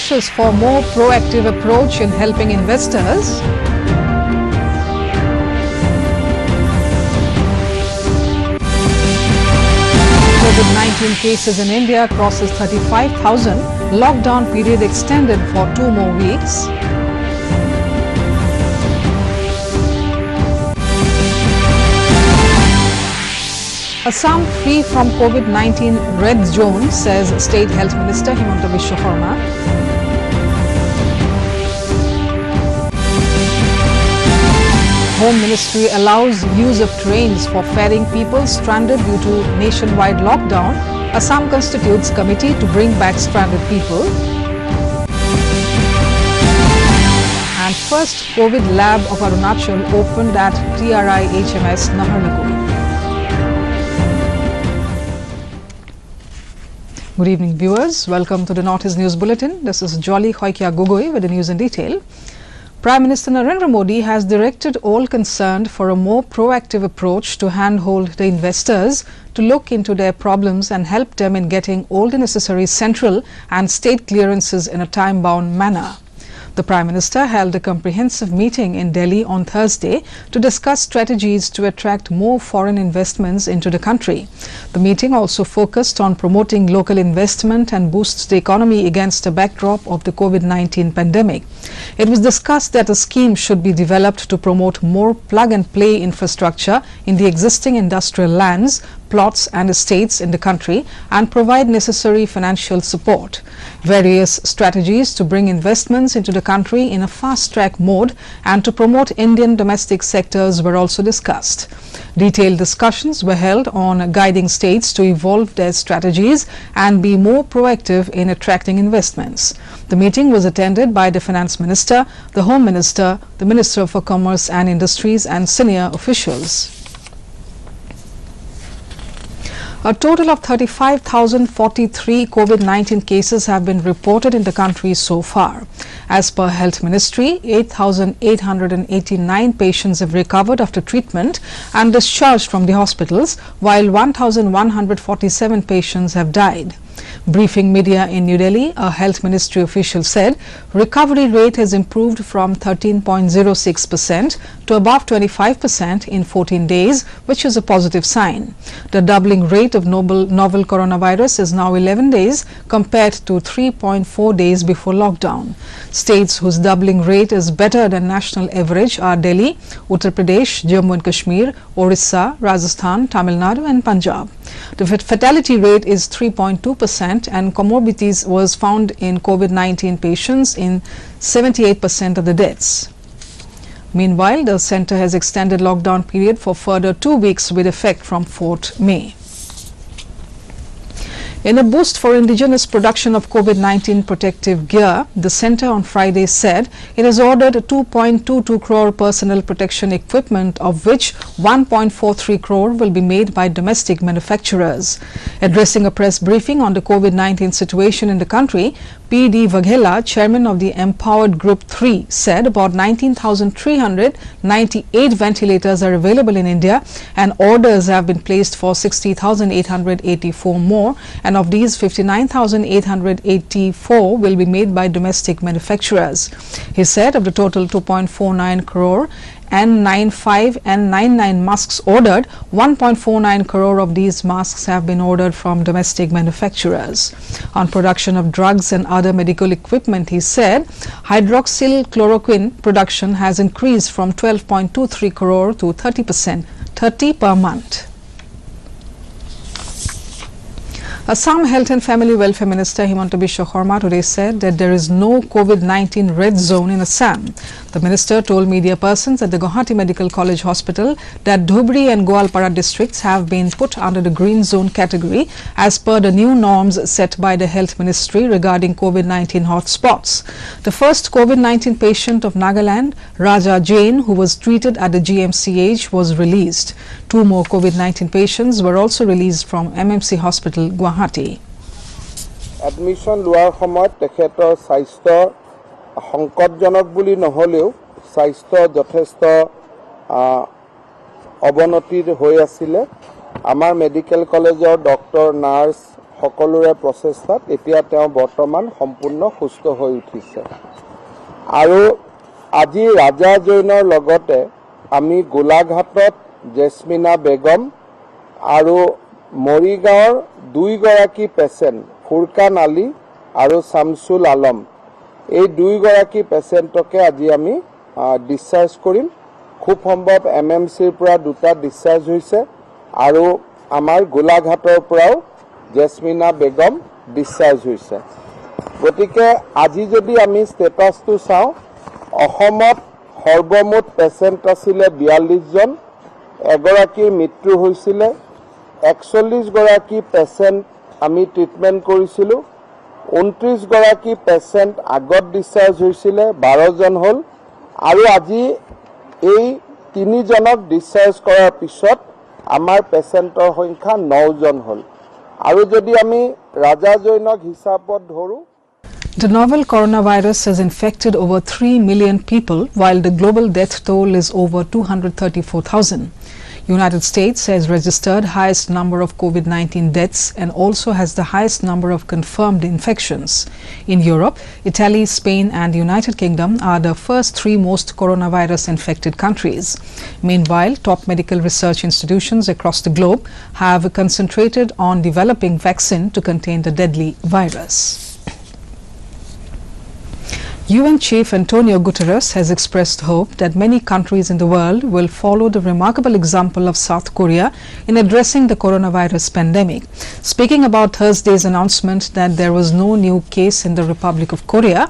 pushes for more proactive approach in helping investors. COVID-19 cases in India crosses 35,000. Lockdown period extended for 2 more weeks. Assam free from COVID-19 red zone, says State Health Minister Himanta Biswa Sarma. Home Ministry allows use of trains for ferrying people stranded due to nationwide lockdown. Assam constitutes committee to bring back stranded people. And first COVID lab of Arunachal opened at TRI HMS Naharlagun. Good evening, viewers. Welcome to the Northeast News Bulletin. This is Jolly Khoikia Gogoi with the news in detail. Prime Minister Narendra Modi has directed all concerned for a more proactive approach to handhold the investors to look into their problems and help them in getting all the necessary central and state clearances in a time-bound manner. The Prime Minister held a comprehensive meeting in Delhi on Thursday to discuss strategies to attract more foreign investments into the country. The meeting also focused on promoting local investment and boost the economy against a backdrop of the COVID-19 pandemic. It was discussed that a scheme should be developed to promote more plug-and-play infrastructure in the existing industrial lands, plots and estates in the country and provide necessary financial support. Various strategies to bring investments into the country in a fast-track mode and to promote Indian domestic sectors were also discussed. Detailed discussions were held on guiding states to evolve their strategies and be more proactive in attracting investments. The meeting was attended by the Finance Minister, the Home Minister, the Minister for Commerce and Industries and senior officials. A total of 35,043 COVID-19 cases have been reported in the country so far. As per Health Ministry, 8,889 patients have recovered after treatment and discharged from the hospitals, while 1,147 patients have died. Briefing media in New Delhi, a Health Ministry official said recovery rate has improved from 13.06% to above 25% in 14 days, which is a positive sign. The doubling rate of novel coronavirus is now 11 days compared to 3.4 days before lockdown. States whose doubling rate is better than national average are Delhi, Uttar Pradesh, Jammu and Kashmir, Orissa, Rajasthan, Tamil Nadu and Punjab. The fatality rate is 3.2% and comorbidities was found in COVID-19 patients in 78% of the deaths. Meanwhile, the centre has extended lockdown period for further 2 weeks with effect from 4th May. In a boost for indigenous production of COVID-19 protective gear, the centre on Friday said it has ordered 2.22 crore personal protection equipment, of which 1.43 crore will be made by domestic manufacturers. Addressing a press briefing on the COVID-19 situation in the country, P.D. Vaghela, chairman of the Empowered Group 3, said about 19,398 ventilators are available in India and orders have been placed for 60,884 more, and of these 59,884 will be made by domestic manufacturers. He said of the total 2.49 crore N95 and 99 masks ordered, 1.49 crore of these masks have been ordered from domestic manufacturers. On production of drugs and other medical equipment, he said hydroxychloroquine production has increased from 12.23 crore to 30% per month. Assam Health and Family Welfare Minister Himanta Biswa Sarma today said that there is no COVID-19 red zone in Assam. The minister told media persons at the Guwahati Medical College Hospital that Dhubri and Goalpara districts have been put under the green zone category as per the new norms set by the Health Ministry regarding COVID-19 hotspots. The first COVID-19 patient of Nagaland, Raja Jain, who was treated at the GMCH, was released. 2 more COVID-19 patients were also released from MMC Hospital, Guwahati. Admission lower সময়ত তেখেতৰ স্বাস্থ্য সংকটজনক বুলি নহলেও স্বাস্থ্য যথেষ্ট অৱনতিৰ হৈ আছিল। আমাৰ মেডিকেল কলেজৰ ডক্টৰ নাৰ্স সকলোৰে প্ৰচেষ্টাত এতিয়া তেওঁ বৰ্তমান সম্পূৰ্ণ সুস্থ হৈ উঠিছে আৰু আজি ৰাজা জৈনৰ লগতে আমি গোলাঘাটত জেছমিনা বেগম আৰু মৰিগাঁৱৰ দুইগৰাকী পেচেণ্ট ফুৰকান আলী আৰু শামছুল আলম এই দুইগৰাকী পেচেণ্টকে আজি আমি ডিসচাৰ্জ কৰিম খুব সম্ভৱ এমএমচিৰ পৰা দুটা ডিসচাৰ্জ হৈছে আৰু আমাৰ গোলাঘাটৰ পৰাও জেছমিনা বেগম ডিসচাৰ্জ হৈছে গতিকে আজি যদি আমি ষ্টেটাছটো চাওঁ অসমত সৰ্বমুঠ পেচেণ্ট আছিলে 42 জন এগৰাকীৰ মৃত্যু হৈছিলে 41 গৰাকী পেচেণ্ট আমি ট্ৰিটমেন্ট কৰিছিলো 29 গৰাকী পেচেণ্ট আগত ডিসচাৰ্জ হৈছিলে 12 জন হল আৰু আজি এই 3 জনক ডিসচাৰ্জ কৰাৰ পিছত আমাৰ পেচেণ্টৰ সংখ্যা 9 জন হল আৰু যদি আমি ৰাজা জৈনক হিচাপত ধৰো The novel coronavirus has infected over 3 million people, while the global death toll is over 234,000. United States has registered highest number of COVID-19 deaths and also has the highest number of confirmed infections. In Europe, Italy, Spain and the United Kingdom are the first 3 most coronavirus infected countries. Meanwhile, top medical research institutions across the globe have concentrated on developing vaccine to contain the deadly virus. UN Chief Antonio Guterres has expressed hope that many countries in the world will follow the remarkable example of South Korea in addressing the coronavirus pandemic. Speaking about Thursday's announcement that there was no new case in the Republic of Korea,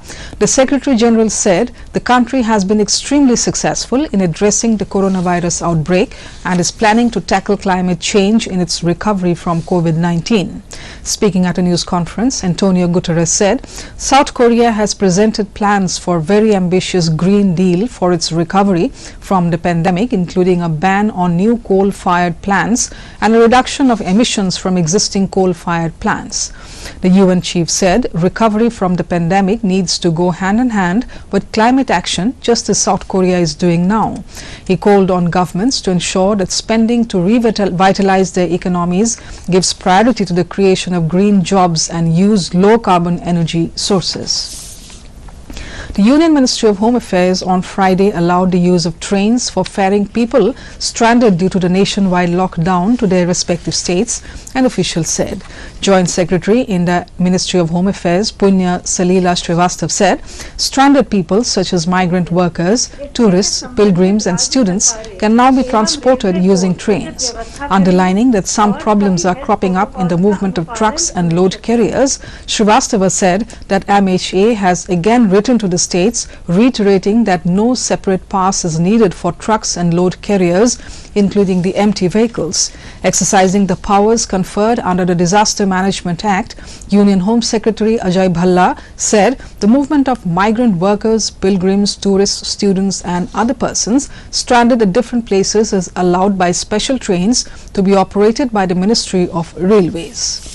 the Secretary General said the country has been extremely successful in addressing the coronavirus outbreak and is planning to tackle climate change in its recovery from COVID-19. Speaking at a news conference, Antonio Guterres said South Korea has presented plans for very ambitious Green Deal for its recovery from the pandemic, including a ban on new coal-fired plants and a reduction of emissions from existing coal-fired plants. The UN chief said recovery from the pandemic needs to go hand in hand with climate action, just as South Korea is doing now. He called on governments to ensure that spending to revitalize their economies gives priority to the creation of green jobs and use low-carbon energy sources. The Union Ministry of Home Affairs on Friday allowed the use of trains for ferrying people stranded due to the nationwide lockdown to their respective states, an official said. Joint Secretary in the Ministry of Home Affairs, Punya Salila Srivastav said, stranded people such as migrant workers, tourists, pilgrims and students can now be transported using trains. Underlining that some problems are cropping up in the movement of trucks and load carriers, Srivastava said that MHA has again written to the states reiterating that no separate pass is needed for trucks and load carriers, including the empty vehicles. Exercising the powers conferred under the Disaster Management Act, Union Home Secretary Ajay Bhalla said the movement of migrant workers, pilgrims, tourists, students and other persons stranded at different places is allowed by special trains to be operated by the Ministry of Railways.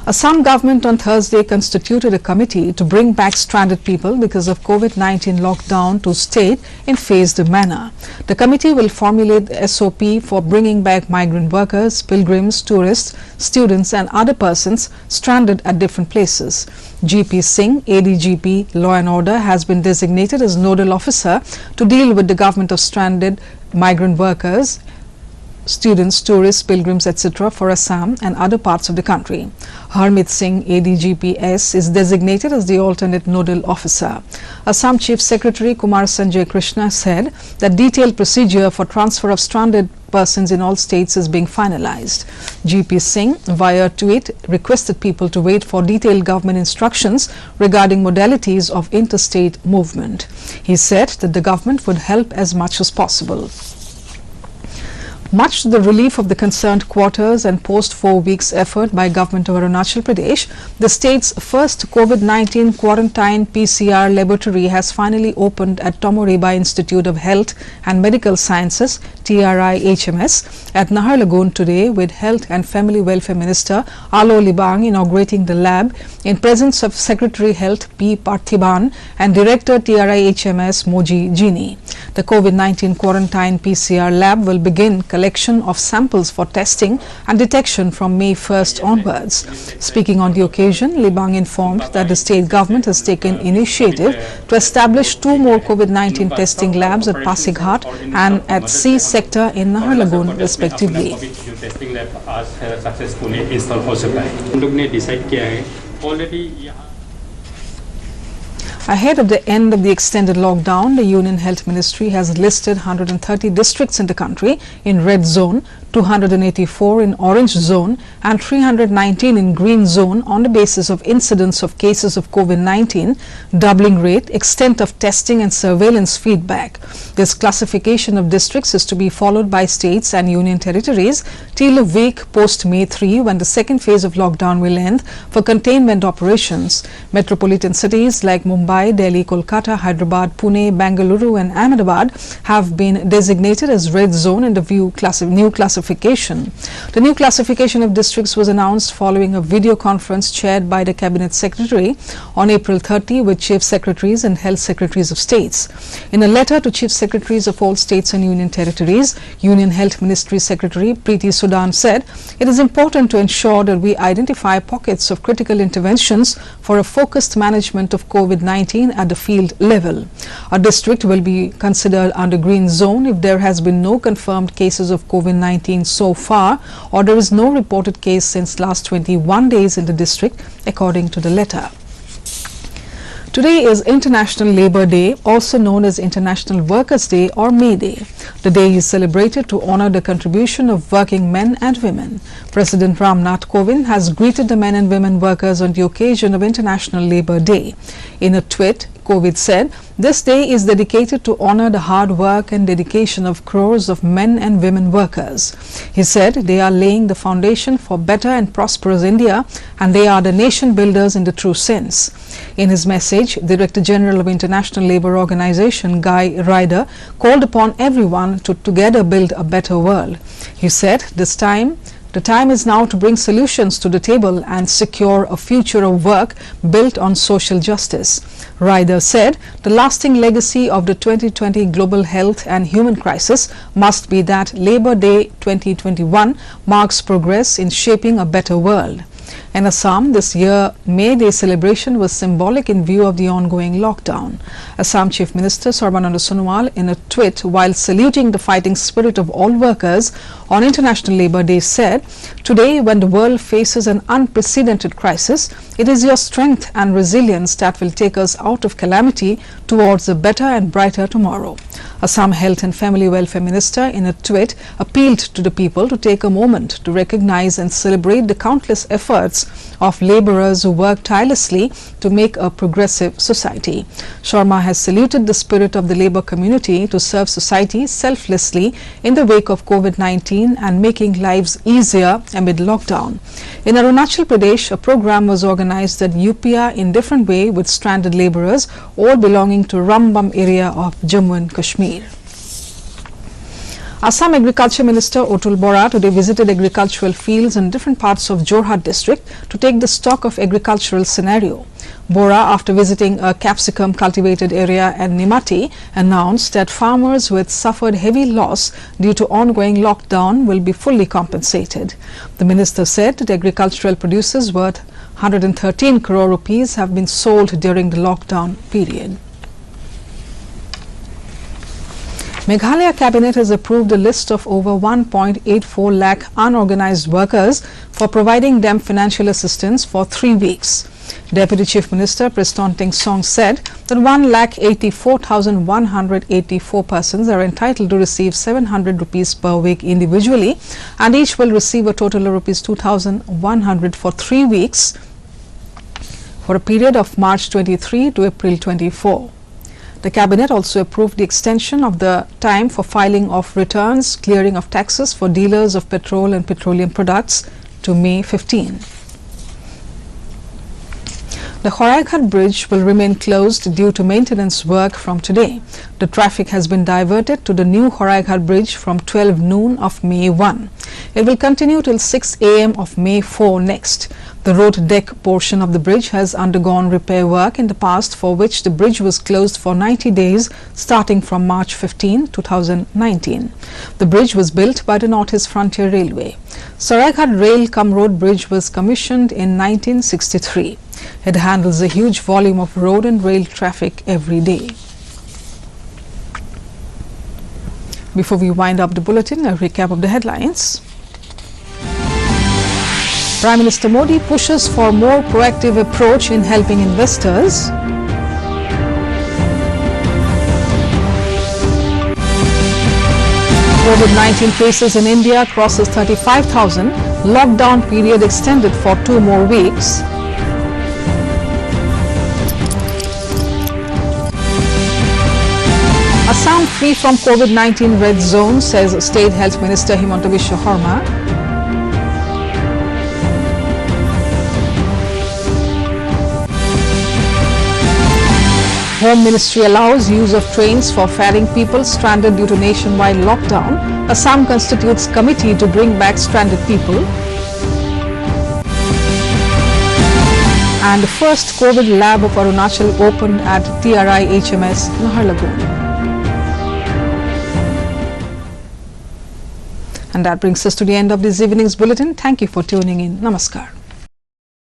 Assam government on Thursday constituted a committee to bring back stranded people because of COVID-19 lockdown to state in phased manner. The committee will formulate the SOP for bringing back migrant workers, pilgrims, tourists, students and other persons stranded at different places. GP Singh, ADGP Law and Order, has been designated as nodal officer to deal with the government of stranded migrant workers, students, tourists, pilgrims, etc. for Assam and other parts of the country. Harmeet Singh, ADGPS, is designated as the alternate nodal officer. Assam Chief Secretary Kumar Sanjay Krishna said that detailed procedure for transfer of stranded persons in all states is being finalized. GP Singh, via tweet, requested people to wait for detailed government instructions regarding modalities of interstate movement. He said that the government would help as much as possible. Much to the relief of the concerned quarters and post 4 weeks effort by government of Arunachal Pradesh, the state's first COVID-19 quarantine PCR laboratory has finally opened at Tomoreba Institute of Health and Medical Sciences (TRI-HMS) at Naharlagun today, with Health and Family Welfare Minister Alo Libang inaugurating the lab in presence of Secretary Health P. Parthiban and Director TRI-HMS Moji Jini. The COVID-19 quarantine PCR lab will begin collection of samples for testing and detection from May 1st onwards. Speaking on the occasion, Libang informed that the state government has taken initiative to establish 2 more COVID-19 testing labs at Pasighat and at C sector in Naharlagun respectively. Testing lab आज successfully install हो चुका है। हम लोग ने decide किया है already. Ahead of the end of the extended lockdown, the Union Health Ministry has listed 130 districts in the country in red zone, 284 in orange zone and 319 in green zone on the basis of incidence of cases of COVID-19, doubling rate, extent of testing and surveillance feedback. This classification of districts is to be followed by states and union territories till a week post May 3 when the second phase of lockdown will end for containment operations. Metropolitan cities like Mumbai, Delhi, Kolkata, Hyderabad, Pune, Bengaluru and Ahmedabad have been designated as red zone in the new classification. The new classification of districts was announced following a video conference chaired by the Cabinet Secretary on April 30 with Chief Secretaries and Health Secretaries of states. In a letter to Chief Secretaries of all states and union territories, Union Health Ministry Secretary Preeti Sudan said, "It is important to ensure that we identify pockets of critical interventions for a focused management of COVID-19 at the field level. A district will be considered under green zone if there has been no confirmed cases of COVID-19 so far or there is no reported case since last 21 days in the district," according to the letter. Today is International Labour Day, also known as International Workers' Day or May Day. The day is celebrated to honour the contribution of working men and women. President Ramnath Kovind has greeted the men and women workers on the occasion of International Labour Day. In a tweet, Kovind said, "This day is dedicated to honour the hard work and dedication of crores of men and women workers." He said they are laying the foundation for better and prosperous India and they are the nation builders in the true sense. In his message, Director General of International Labour Organization Guy Ryder called upon everyone to together build a better world. He said, The time is now to bring solutions to the table and secure a future of work built on social justice. Ryder said the lasting legacy of the 2020 global health and human crisis must be that Labour Day 2021 marks progress in shaping a better world. In Assam, this year May Day celebration was symbolic in view of the ongoing lockdown. Assam Chief Minister Sarbananda Sonowal, in a tweet while saluting the fighting spirit of all workers on International Labour Day, said, "Today, when the world faces an unprecedented crisis, it is your strength and resilience that will take us out of calamity towards a better and brighter tomorrow." Assam Health and Family Welfare Minister, in a tweet, appealed to the people to take a moment to recognize and celebrate the countless efforts of labourers who work tirelessly to make a progressive society. Sharma has saluted the spirit of the labour community to serve society selflessly in the wake of COVID-19 and making lives easier amid lockdown. In Arunachal Pradesh, a program was organised at UPA in different way with stranded labourers, all belonging to Rambam area of Jammu and Kashmir. Assam Agriculture Minister Otul Bora today visited agricultural fields in different parts of Jorhat district to take the stock of agricultural scenario. Bora, after visiting a capsicum cultivated area at Nimati, announced that farmers who had suffered heavy loss due to ongoing lockdown will be fully compensated. The minister said that agricultural producers worth 113 crore rupees have been sold during the lockdown period. Meghalaya Cabinet has approved a list of over 1.84 lakh unorganized workers for providing them financial assistance for 3 weeks. Deputy Chief Minister Prestanteng Song said that 1,84,184 persons are entitled to receive 700 rupees per week individually, and each will receive a total of rupees 2,100 for 3 weeks for a period of March 23 to April 24. The Cabinet also approved the extension of the time for filing of returns, clearing of taxes for dealers of petrol and petroleum products to May 15. The Horaighat Bridge will remain closed due to maintenance work from today. The traffic has been diverted to the new Horaighat Bridge from 12 noon of May 1. It will continue till 6 a.m. of May 4 next. The road deck portion of the bridge has undergone repair work in the past, for which the bridge was closed for 90 days starting from March 15, 2019. The bridge was built by the North East Frontier Railway. Saraighat Rail Cum Road Bridge was commissioned in 1963. It handles a huge volume of road and rail traffic every day. Before we wind up the bulletin, a recap of the headlines. Prime Minister Modi pushes for more proactive approach in helping investors. COVID-19 cases in India crosses 35,000. Lockdown period extended for 2 more weeks. Assam free from COVID-19 red zone, says State Health Minister Himanta Biswa Sarma. Home Ministry allows use of trains for ferrying people stranded due to nationwide lockdown. Assam constitutes committee to bring back stranded people. And the first COVID lab of Arunachal opened at TRI HMS Naharlagun. And that brings us to the end of this evening's bulletin. Thank you for tuning in. Namaskar.